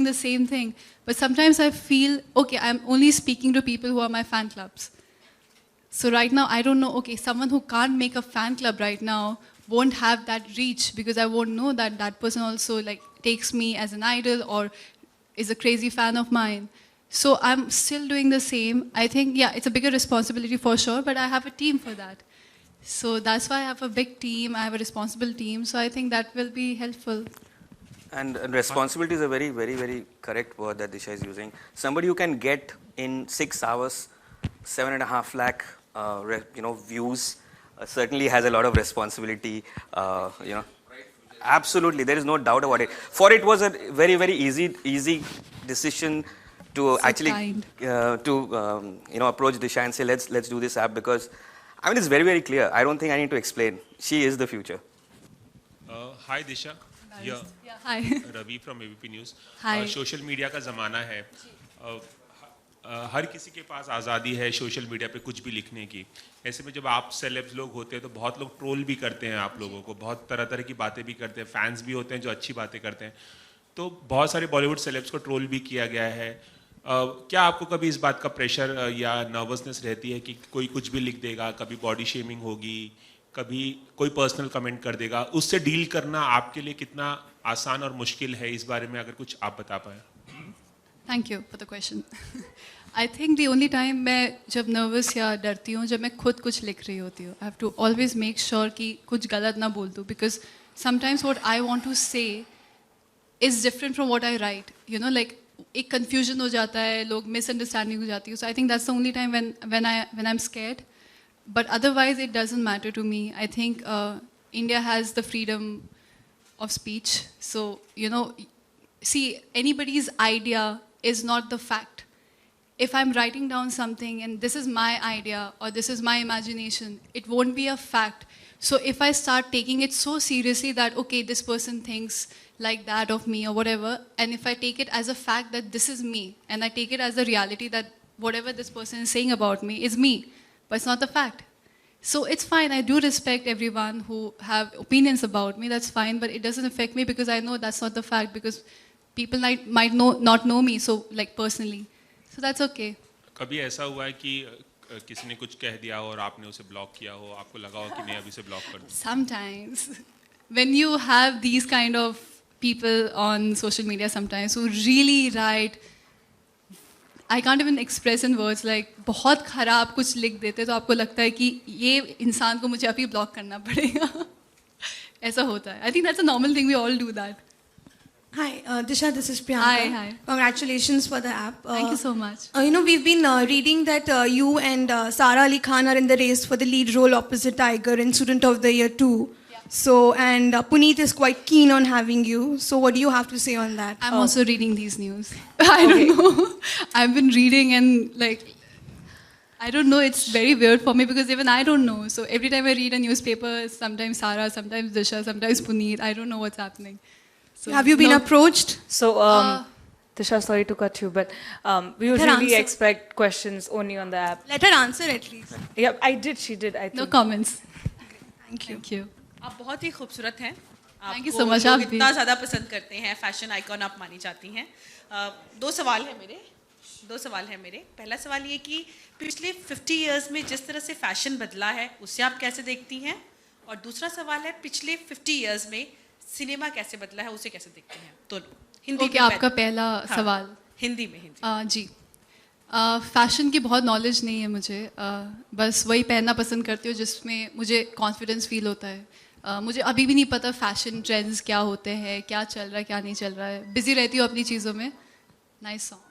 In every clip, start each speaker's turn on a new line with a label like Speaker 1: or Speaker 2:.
Speaker 1: the same thing. But sometimes I feel, okay, I'm only speaking to people who are my fan clubs. So right now, I don't know, okay, someone who can't make a fan club right now won't have that reach because I won't know that that person also like takes me as an idol or is a crazy fan of mine. So I'm still doing the same. I think, yeah, it's a bigger responsibility for sure, but I have a team for that. So that's why I have a big team, I have a responsible team, so I think that will be helpful.
Speaker 2: And responsibility is a very, very, very correct word that Disha is using. Somebody who can get in 6 hours, 7.5 lakh, views, certainly has a lot of responsibility, Absolutely, there is no doubt about it. For it was a very, very easy decision to actually approach Disha and say let's do this app because I mean it's very, very clear. I don't think I need to explain. She is the future.
Speaker 3: Hi Disha.
Speaker 1: Yeah, hi.
Speaker 3: Ravi from ABP News.
Speaker 1: Hi.
Speaker 3: Social media का ज़माना है. हर किसी के पास आज़ादी है social media पे कुछ भी लिखने की. ऐसे में जब आप सेलेब्स लोग होते हैं तो बहुत लोग ट्रोल भी करते हैं आप लोगों को, बहुत तरह तरह की बातें भी करते हैं, फैंस भी होते हैं जो अच्छी बातें करते हैं. तो बहुत सारे बॉलीवुड सेलेब्स को ट्रोल भी किया गया है. क्या आपको कभी इस बात का प्रेशर या नर्वसनेस रहती है कि कोई कुछ भी लिख देगा, कभी बॉडी शेमिंग होगी, कभी कोई पर्सनल कमेंट कर देगा, उससे डील करना आपके लिए कितना आसान और मुश्किल है, इस बारे में अगर कुछ आप बता पाए?
Speaker 1: Thank you for the question. I think the only time मैं जब नर्वस या डरती हूँ जब मैं खुद कुछ लिख रही होती हूँ. I have to always make sure कि कुछ गलत ना बोल दूँ because sometimes what I want to say is different from what I write. Like एक कन्फ्यूजन हो जाता है, लोग मिसअंडरस्टैंडिंग हो जाती है. So I think that's the only time when I am scared. But otherwise, it doesn't matter to me. I think India has the freedom of speech. So, see, anybody's idea is not the fact. If I'm writing down something and this is my idea or this is my imagination, it won't be a fact. So if I start taking it so seriously that, okay, this person thinks like that of me or whatever, and if I take it as a fact that this is me, and I take it as a reality that whatever this person is saying about me is me, but it's not the fact. So it's fine. I do respect everyone who have opinions about me. That's fine, but it doesn't affect me because I know that's not the fact because people might not know me so like personally. So that's okay.
Speaker 3: कभी ऐसा हुआ है कि किसी ने कुछ कह दिया हो और आपने उसे ब्लॉक किया हो, आपको लगा हो कि नहीं अभी से ब्लॉक कर दूं?
Speaker 1: Sometimes when you have these kind of people on social media sometimes who really write, I can't even express in words, like बहुत ख़राब कुछ लिख देते तो आपको लगता है कि ये इंसान को मुझे अभी ब्लॉक करना पड़ेगा. ऐसा होता है. I think that's a normal thing. We all do that.
Speaker 4: Hi, Disha, this is Priyanka.
Speaker 1: Hi.
Speaker 4: Congratulations for the app.
Speaker 1: Thank you so much.
Speaker 4: We've been reading that you and Sara Ali Khan are in the race for the lead role opposite Tiger in Student of the Year 2. So, and Puneet is quite keen on having you. So, what do you have to say on that?
Speaker 1: I'm also reading these news. I don't know. I've been reading and like, I don't know. It's very weird for me because even I don't know. So every time I read a newspaper, sometimes Sara, sometimes Disha, sometimes Puneet. I don't know what's happening. So,
Speaker 4: have you been approached?
Speaker 5: So, Disha, sorry to cut you, but we usually expect questions only on the app.
Speaker 4: Let her answer at least.
Speaker 5: Yeah, I did. She did. I think.
Speaker 1: No comments.
Speaker 4: Thank you.
Speaker 1: Thank you.
Speaker 6: आप बहुत ही खूबसूरत हैं.
Speaker 1: Thank you so much.
Speaker 6: आप इतना ज़्यादा पसंद करते हैं, फैशन आइकॉन आप मानी जाती हैं. दो सवाल है मेरे. पहला सवाल ये कि पिछले 50 इयर्स में जिस तरह से फैशन बदला है उसे आप कैसे देखती हैं, और दूसरा सवाल है पिछले 50 इयर्स में सिनेमा कैसे बदला है उसे कैसे देखते हैं. तो हिंदी
Speaker 1: Okay, आपका पहला सवाल.
Speaker 6: हिंदी में.
Speaker 1: जी. फैशन की बहुत नॉलेज नहीं है मुझे. बस वही पहनना पसंद करती हूँ जिसमें मुझे कॉन्फिडेंस फील होता है. मुझे अभी भी नहीं पता फैशन ट्रेंड्स क्या होते हैं, क्या चल रहा है, क्या नहीं चल रहा है. बिजी रहती हूँ अपनी चीज़ों में. Nice song.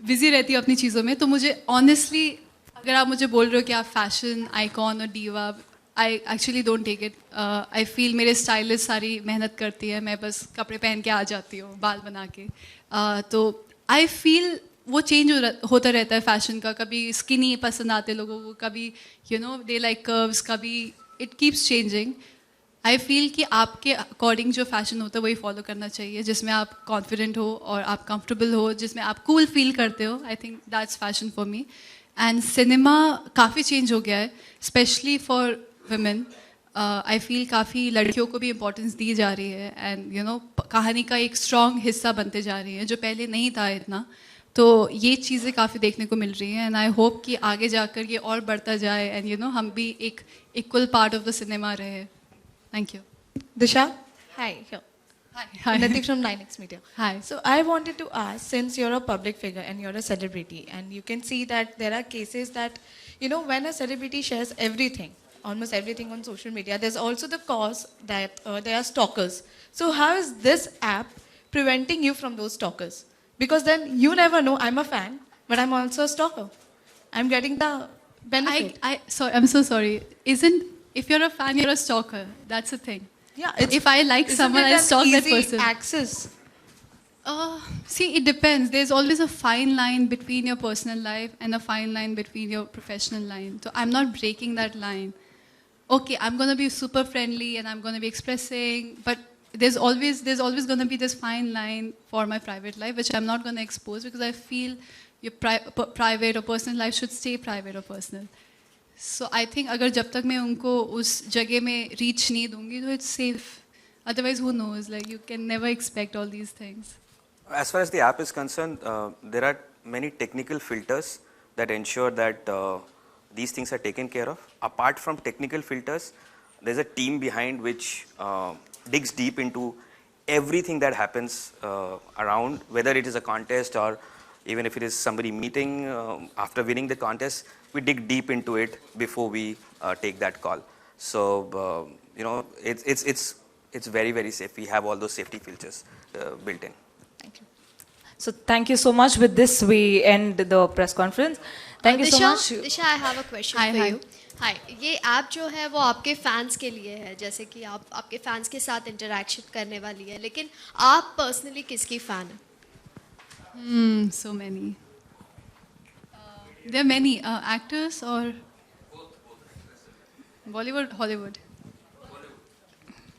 Speaker 1: बिजी रहती हूँ अपनी चीज़ों में. तो मुझे ऑनेस्टली अगर आप मुझे बोल रहे हो कि आप फैशन आइकॉन और diva, I actually don't take it. I feel मेरे स्टाइलिस्ट सारी मेहनत करती है, मैं बस कपड़े पहन के आ जाती हूँ बाल बना के. तो आई फील वो चेंज होता रहता है फैशन का. कभी स्किनी पसंद आते लोगों को, कभी दे लाइक कर्व्स, कभी it keeps changing. I feel कि आपके अकॉर्डिंग जो फैशन होता है वही फॉलो करना चाहिए, जिसमें आप कॉन्फिडेंट हो और आप कंफर्टेबल हो, जिसमें आप कूल फील करते हो. आई think that's fashion for me. And cinema काफ़ी चेंज हो गया है, specially for women. I feel काफ़ी लड़कियों को भी इम्पोर्टेंस दी जा रही है एंड यू नो कहानी का एक स्ट्रॉन्ग हिस्सा बनते जा रही है जो पहले नहीं था इतना. तो ये चीज़ें काफ़ी देखने को मिल रही हैं एंड आई होप कि आगे जाकर ये और बढ़ता जाए एंड यू नो हम भी एक equal part of the cinema रहे. Thank you.
Speaker 7: Disha? Hi, here.
Speaker 1: Hi.
Speaker 7: Natik from 9X Media.
Speaker 1: Hi.
Speaker 7: So I wanted to ask, since you're a public figure and you're a celebrity, and you can see that there are cases that, you know, when a celebrity shares everything, almost everything on social media, there's also the cause that there are stalkers. So how is this app preventing you from those stalkers? Because then you never know, I'm a fan, but I'm also a stalker. I'm getting the benefit.
Speaker 1: I'm so sorry. If you're a fan, you're a stalker. That's the thing.
Speaker 7: Yeah,
Speaker 1: If I like
Speaker 7: isn't
Speaker 1: someone,
Speaker 7: it
Speaker 1: I
Speaker 7: an
Speaker 1: stalk that
Speaker 7: easy
Speaker 1: person.
Speaker 7: access.
Speaker 1: See, it depends. There's always a fine line between your personal life and a fine line between your professional line. So I'm not breaking that line. Okay, I'm going to be super friendly and I'm going to be expressing, but there's always going to be this fine line for my private life, which I'm not going to expose because I feel your private or personal life should stay private or personal. So I think अगर जब तक मैं उनको उस जगह में reach नहीं दूंगी तो it's safe. Otherwise, who knows? Like you can never expect all these things.
Speaker 2: As far as the app is concerned, there are many technical filters that ensure that these things are taken care of. Apart from technical filters, there's a team behind which digs deep into everything that happens around, whether it is a contest or even if it is somebody meeting after winning the contest, we dig deep into it before we take that call. So you know, it's very, very safe. We have all those safety features built in.
Speaker 5: So thank you so much. With this, we end the press conference. Thank you so much.
Speaker 8: Disha, I have a question
Speaker 1: Hi,
Speaker 8: for
Speaker 1: hi.
Speaker 8: you. Hi, ये app जो है वो आपके fans के लिए है, जैसे कि आप आपके फैंस के साथ इंटरेक्शन करने वाली है, लेकिन आप पर्सनली किसकी फ़ैन हैं?
Speaker 1: So many. There are many actors or Bollywood, Hollywood.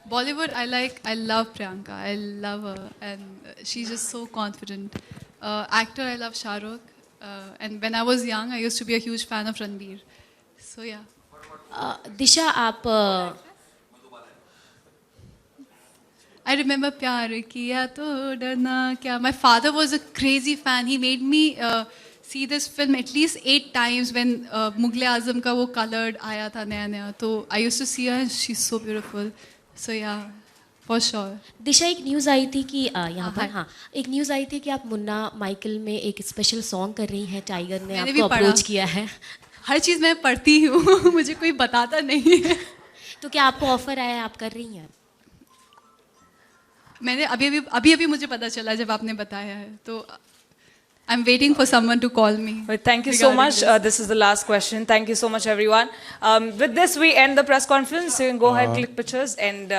Speaker 1: Bollywood, I love Priyanka. I love her, and she's just so confident. Actor, I love Shah Rukh, and when I was young, I used to be a huge fan of Ranbir. So yeah.
Speaker 8: दिशा, आप
Speaker 1: I remember प्यार किया तो डरना क्या. My father was a crazy fan. He made me see this film at least 8 times when Mughal Azam का वो colored आया था नया. तो I used to see her and she's so beautiful. So yeah, for sure.
Speaker 8: दिशा, एक news आई थी कि यहाँ पर एक न्यूज़ आई थी कि आप मुन्ना माइकल में एक स्पेशल सॉन्ग कर रही हैं. टाइगर ने आपको अप्रोच किया है.
Speaker 1: हर चीज़ मैं पढ़ती हूँ. मुझे कोई बताता नहीं है.
Speaker 8: तो क्या आपको ऑफर आया है, आप कर रही हैं?
Speaker 1: मैंने अभी मुझे पता चला जब आपने बताया है. तो I'm waiting for someone to call me.
Speaker 5: Well, thank you so much. This is the last question. Thank you so much, everyone. With this, we end the press conference. You can go ahead, click pictures, and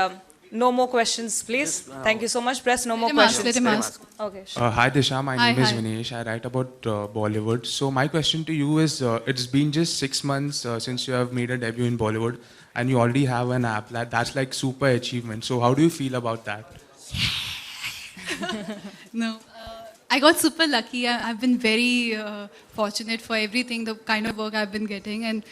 Speaker 5: no more questions, please. Thank you so much. Press no more questions.
Speaker 1: Let him ask.
Speaker 5: Okay. Sure.
Speaker 9: Hi Disha, my name is
Speaker 1: Hi.
Speaker 9: Vinesh. I write about Bollywood. So my question to you is, it's been just 6 months since you have made a debut in Bollywood, and you already have an app. That's like super achievement. So how do you feel about that?
Speaker 1: No. I got super lucky. I've been very fortunate for everything, the kind of work I've been getting. And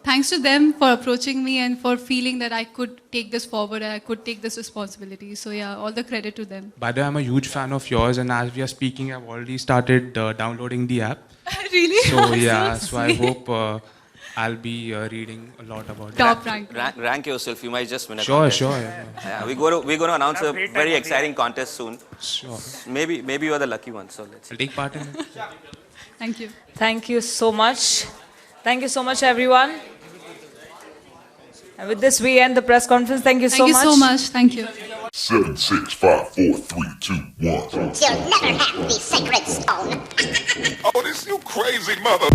Speaker 1: thanks to them for approaching me and for feeling that I could take this forward and I could take this responsibility. So yeah, all the credit to them.
Speaker 9: By the way, I'm a huge fan of yours, and as we are speaking, I've already started downloading the app.
Speaker 1: Really?
Speaker 9: So yeah, so I hope I'll be reading a lot about it.
Speaker 1: Top rank.
Speaker 2: Rank yourself. You might just win a
Speaker 9: Sure,
Speaker 2: contest.
Speaker 9: sure.
Speaker 2: Yeah, we're going to announce a very exciting contest soon.
Speaker 9: Sure.
Speaker 2: Maybe you're the lucky one. So let's see.
Speaker 9: I'll take part in it.
Speaker 1: Thank you.
Speaker 5: Thank you so much. Thank you so much, everyone. And with this, we end the press conference. Thank you so much.
Speaker 1: Thank you so much. Thank you.
Speaker 10: 7, 6, 5, 4, 3, 2, 1.
Speaker 11: You'll never have the sacred stone.
Speaker 10: Oh, this you crazy mother.